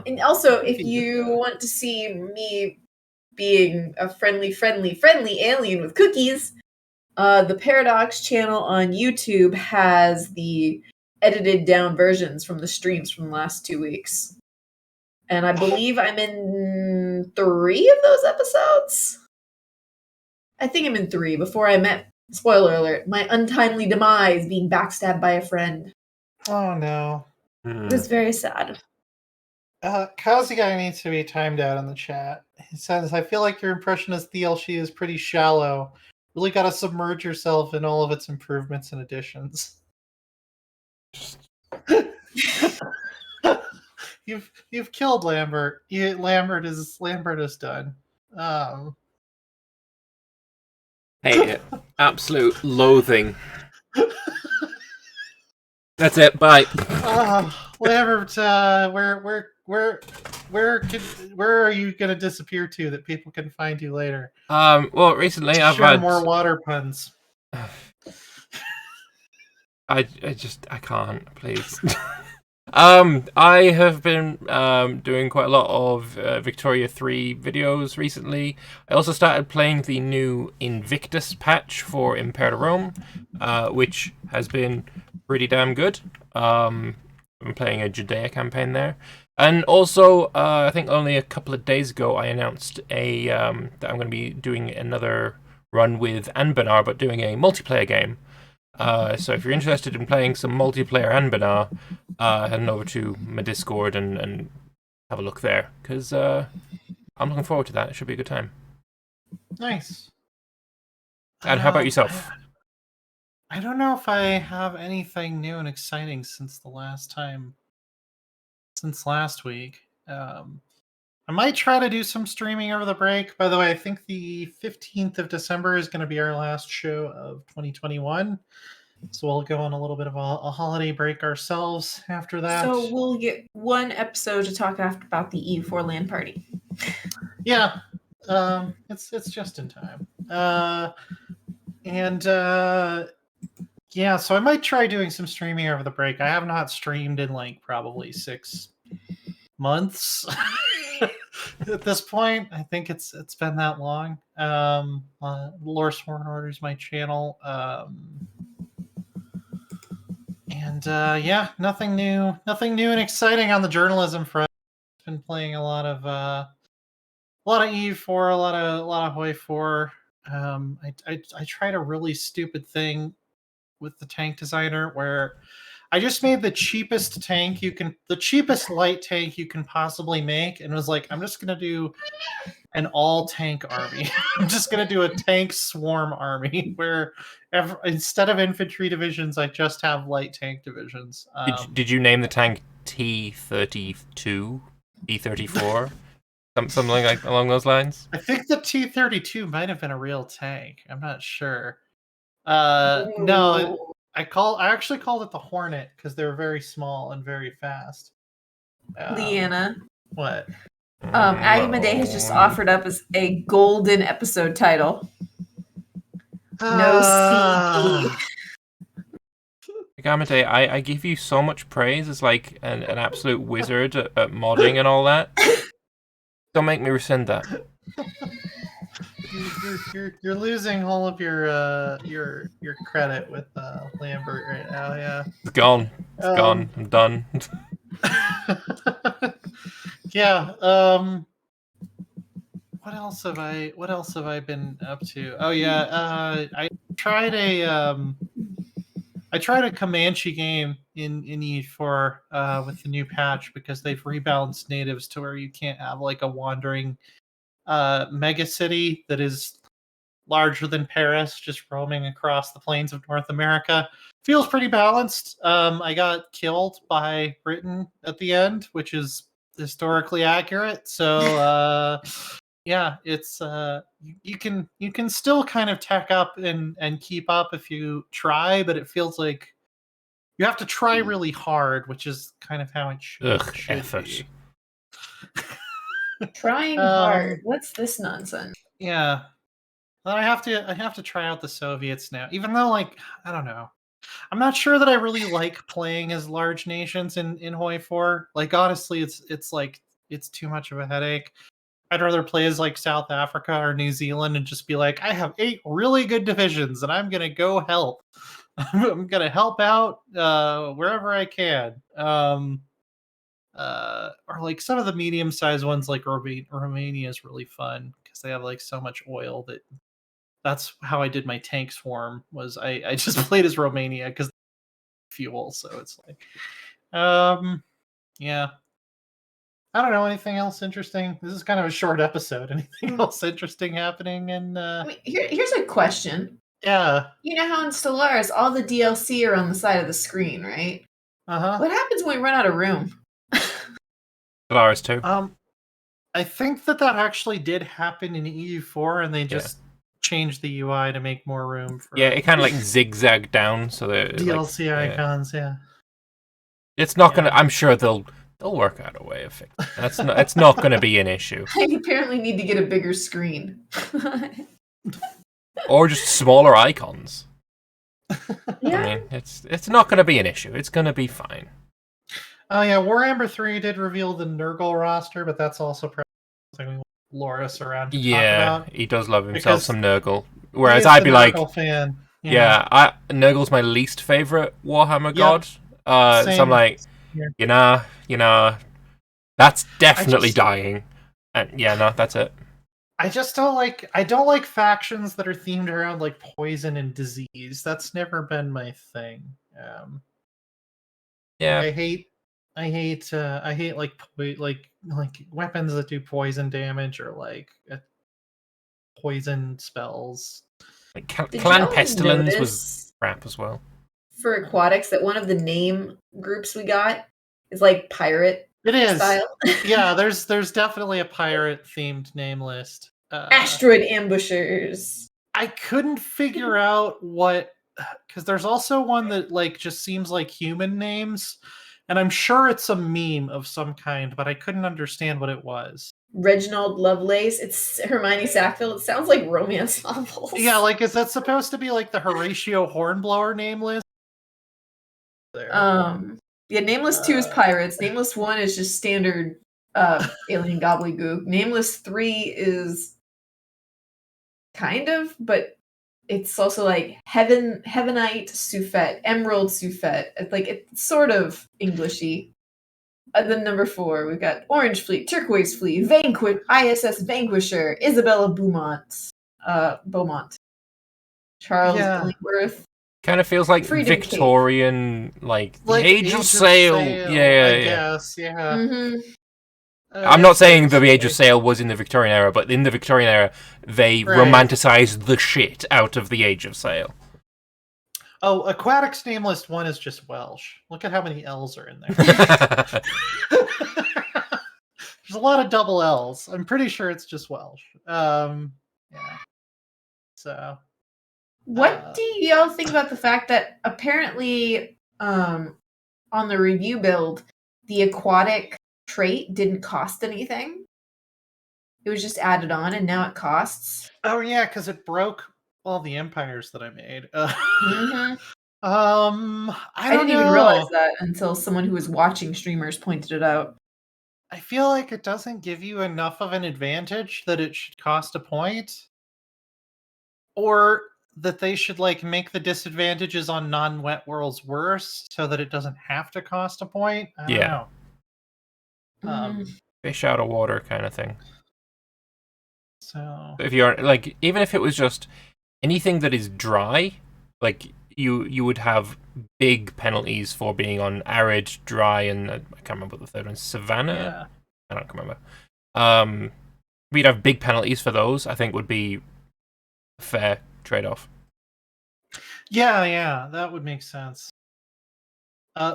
And also, if you want to see me being a friendly alien with cookies, the Paradox channel on YouTube has the edited down versions from the streams from the last 2 weeks. And I believe I'm in 3 of those episodes. I think I'm in 3 before I met, spoiler alert, my untimely demise being backstabbed by a friend. Oh no. It was very sad. Kazi Guy needs to be timed out in the chat. He says, I feel like your impression as TLC is pretty shallow. Really gotta submerge yourself in all of its improvements and additions. You've killed Lambert. Lambert is done. Hate it. Absolute loathing. That's it. Bye. Lambert, where are you gonna disappear to that people can find you later? Well, recently I've had more water puns. I can't, please. I have been doing quite a lot of Victoria 3 videos recently. I also started playing the new Invictus patch for Imperator Rome, which has been pretty damn good. I'm playing a Judea campaign there. And also, I think only a couple of days ago, I announced that I'm going to be doing another run with Anbenar, but doing a multiplayer game. So if you're interested in playing some multiplayer Anbenar, head over to my Discord and have a look there, because I'm looking forward to that. It should be a good time. Nice. And how about yourself? I don't know if I have anything new and exciting since last week. I might try to do some streaming over the break. By the way, I think the 15th of December is going to be our last show of 2021. So we'll go on a little bit of a holiday break ourselves after that. So we'll get one episode to talk about the E4 LAN party. Yeah, it's just in time. Yeah, so I might try doing some streaming over the break. I have not streamed in like probably 6 months at this point. I think it's been that long. Lore Sworn Order is my channel. Yeah, nothing new and exciting on the journalism front. I've been playing a lot of E4, a lot of Hoi 4. I tried a really stupid thing with the tank designer where I just made the cheapest light tank you can possibly make, and was like, I'm just gonna do an all tank army. I'm just gonna do a tank swarm army where instead of infantry divisions, I just have light tank divisions. Did you name the tank T-32, T-34, something like along those lines? I think the T-32 might have been a real tank. I'm not sure. No, I actually called it the Hornet because they were very small and very fast. Leanna. What? Agamade has just offered up as a golden episode title. No CE. Agamade, I give you so much praise as like an absolute wizard at modding and all that. Don't make me rescind that. You're losing all of your credit with Lambert right now. Yeah, it's gone. It's gone. I'm done. Yeah. What else have I been up to? Oh yeah. I tried a Comanche game in E4 with the new patch because they've rebalanced natives to where you can't have like a wandering mega city that is larger than Paris just roaming across the plains of North America. Feels pretty balanced. I got killed by Britain at the end, which is historically accurate. So yeah, it's you can still kind of tech up and keep up if you try, but it feels like you have to try really hard, which is kind of how it should be. Trying hard. What's this nonsense? Yeah. I have to try out the Soviets now, even though, like, I don't know. I'm not sure that I really like playing as large nations in Hoi 4. Like, honestly, it's too much of a headache. I'd rather play as like South Africa or New Zealand and just be like, I have 8 really good divisions and I'm gonna go help. I'm gonna help out wherever I can. Or like some of the medium-sized ones, like Romania is really fun because they have like so much oil that's how I did my tank swarm. Was I just played as Romania because fuel. So it's like, yeah. I don't know anything else interesting. This is kind of a short episode. Anything else interesting happening? And I mean, here's a question. Yeah. You know how in Stellaris all the DLC are on the side of the screen, right? Uh-huh. What happens when we run out of room? Stellaris too. I think that actually did happen in EU4, and they just changed the UI to make more room for. Yeah, it kind of like zigzagged down so that DLC icons. Yeah. It's not gonna. I'm sure they'll work out a way of fixing it. It's not going to be an issue. I apparently need to get a bigger screen. Or just smaller icons. Yeah. I mean, it's not going to be an issue. It's going to be fine. Oh yeah, Warhammer 3 did reveal the Nurgle roster, but that's also probably something we want Loris around to talk about. He does love himself Because some Nurgle. he Whereas is I'd the be like, Nurgle fan. Nurgle's my least favorite Warhammer Yep. god. So I'm like, that's definitely dying. And no, that's it. I just don't like factions that are themed around like poison and disease. That's never been my thing. I hate like weapons that do poison damage or like poison spells. Like Clan Pestilence was crap as well. For aquatics, that one of the name groups we got is like pirate. It is. Style. Yeah, there's definitely a pirate themed name list. Asteroid ambushers. I couldn't figure out what, because there's also one that like just seems like human names, and I'm sure it's a meme of some kind, but I couldn't understand what it was. Reginald Lovelace. It's Hermione Sackville. It sounds like romance novels. Yeah, like is that supposed to be like the Horatio Hornblower name list? There. Yeah, Nameless 2 is pirates. Nameless 1 is just standard alien gobbledygook. Nameless 3 is kind of, but it's also like Heavenite Sufet, Emerald Sufet. It's like it's sort of Englishy. Then number 4, we've got Orange Fleet, Turquoise Fleet, ISS Vanquisher, Isabella Beaumont, Charles Illingworth. Kind of feels like Freedom Victorian, like the Age of Sail. Yeah, I guess, yeah. Mm-hmm. I'm not saying the Age of Sail was in the Victorian era, but in the Victorian era, they romanticized the shit out of the Age of Sail. Oh, Aquatics Name List 1 is just Welsh. Look at how many L's are in there. There's a lot of double L's. I'm pretty sure it's just Welsh. Yeah. So... What do y'all think about the fact that apparently on the review build, the aquatic trait didn't cost anything? It was just added on and now it costs. Oh yeah, because it broke all the empires that I made. I didn't even realize that until someone who was watching streamers pointed it out. I feel like it doesn't give you enough of an advantage that it should cost a point. Or that they should like make the disadvantages on non-wet worlds worse so that it doesn't have to cost a point. I don't know. Fish out of water kind of thing. So if you're like, even if it was just anything that is dry, like you would have big penalties for being on arid, dry, and I can't remember what the third one, savanna. I don't remember. We'd have big penalties for those. I think would be a fair trade-off. Yeah, that would make sense.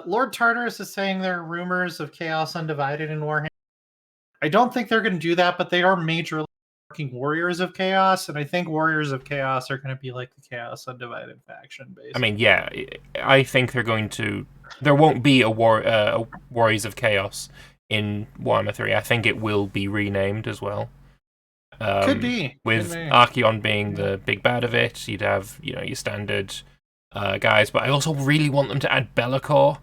Lord Tartarus is saying there are rumors of Chaos Undivided in Warhammer. I don't think they're going to do that, but they are majorly working Warriors of Chaos, and I think Warriors of Chaos are going to be like the Chaos Undivided faction, basically. I mean, yeah, I think they're going to... There won't be a Warriors of Chaos in Warhammer 3. I think it will be renamed as well. Could be. With Archeon being the big bad of it, you'd have, your standard guys. But I also really want them to add Be'lakor,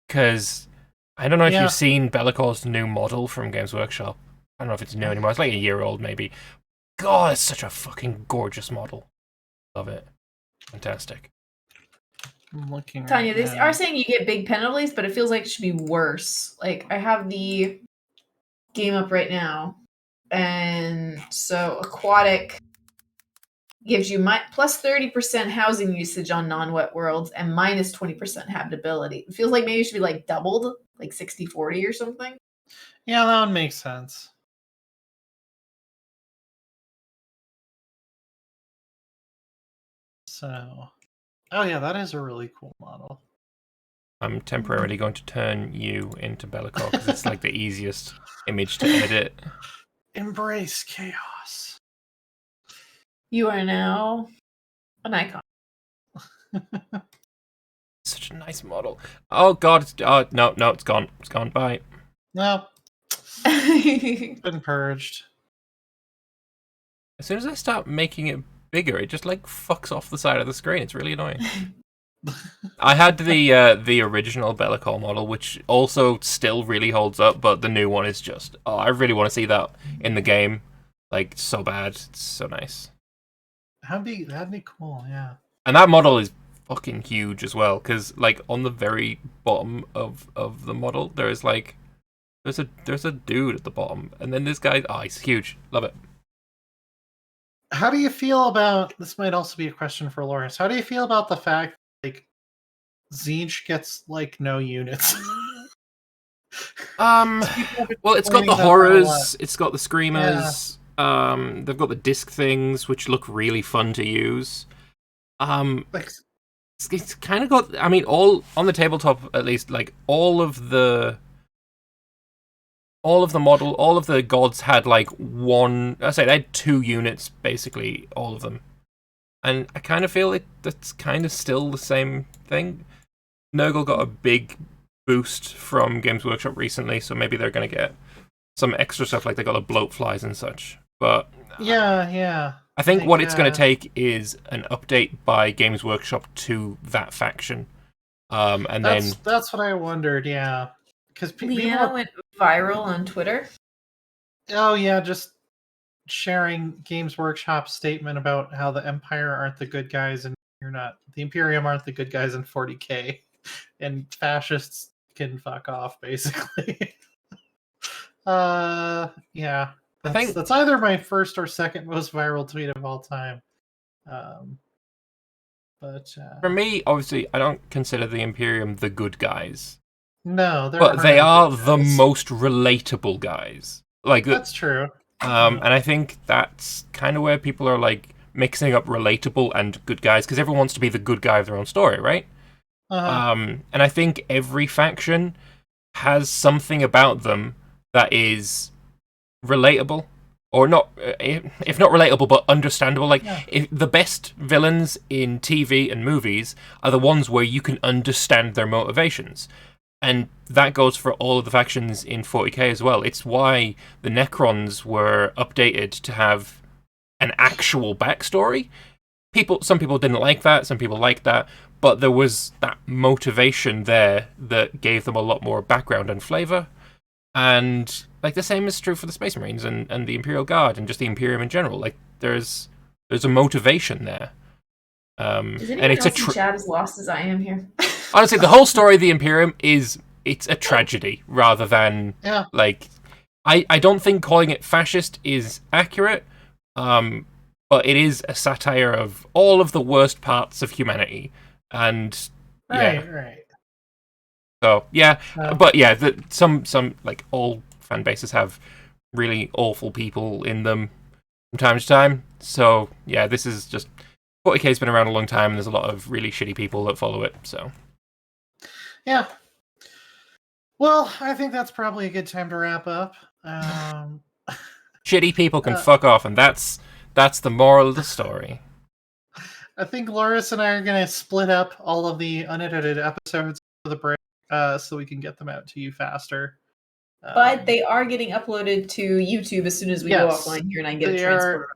because I don't know if you've seen Bellacor's new model from Games Workshop. I don't know if it's new anymore. It's like a year old, maybe. God, it's such a fucking gorgeous model. Love it. Fantastic. I'm looking Tanya, they are saying you get big penalties, but it feels like it should be worse. Like, I have the game up right now. And so aquatic gives you plus 30% housing usage on non-wet worlds and minus 20% habitability. It feels like maybe it should be like doubled, like 60-40 or something. Yeah, that would make sense. So, oh yeah, that is a really cool model. I'm temporarily going to turn you into Be'lakor because it's like the easiest image to edit. Embrace chaos. You are now an icon. Such a nice model. Oh god, no, it's gone. It's gone. Bye. No. Been purged. As soon as I start making it bigger, it just like fucks off the side of the screen. It's really annoying. I had the original Bellicor model, which also still really holds up, but the new one is just I really want to see that in the game, like so bad. It's so nice. That'd be cool, yeah. And that model is fucking huge as well, because like on the very bottom of the model, there's a dude at the bottom, and then this guy, he's huge. Love it. How do you feel about this? Might also be a question for Lawrence. How do you feel about the fact like Tzeentch gets like no units? Well, it's got the horrors, it's got the screamers. Yeah. They've got the disc things, which look really fun to use. It's kind of got. I mean, all on the tabletop, at least, like all of the model, all of the gods had like one. I say they had 2 units, basically, all of them. And I kind of feel that's kind of still the same thing. Nurgle got a big boost from Games Workshop recently, so maybe they're going to get some extra stuff, like they got the bloatflies and such. But yeah. I think what it's going to take is an update by Games Workshop to that faction. And that's what I wondered, yeah. Because Leanna went viral on Twitter. Oh yeah, just sharing Games Workshop's statement about how the Empire aren't the good guys and the Imperium aren't the good guys in 40k, and fascists can fuck off, basically. Yeah. I think that's either my first or second most viral tweet of all time. But for me, obviously, I don't consider the Imperium the good guys. No, but they are the most relatable guys. Like that's true. And I think that's kind of where people are like mixing up relatable and good guys, because everyone wants to be the good guy of their own story, right? And I think every faction has something about them that is relatable, or not, if not relatable, but understandable. Like, if the best villains in TV and movies are the ones where you can understand their motivations. And that goes for all of the factions in 40k as well. It's why the Necrons were updated to have an actual backstory. Some people didn't like that, some people liked that, but there was that motivation there that gave them a lot more background and flavor. And like the same is true for the Space Marines and the Imperial Guard and just the Imperium in general. Like there's a motivation there. Does anyone else in chat as lost as I am here? Honestly, the whole story of the Imperium it's a tragedy rather than like I don't think calling it fascist is accurate, but it is a satire of all of the worst parts of humanity, and right. So but some like all fan bases have really awful people in them from time to time. So this is just 40k's been around a long time, and there's a lot of really shitty people that follow it. So. Yeah. Well, I think that's probably a good time to wrap up. Shitty people can fuck off, and that's the moral of the story. I think Loris and I are going to split up all of the unedited episodes for the break so we can get them out to you faster. But they are getting uploaded to YouTube as soon as we go offline here, and I get it transferred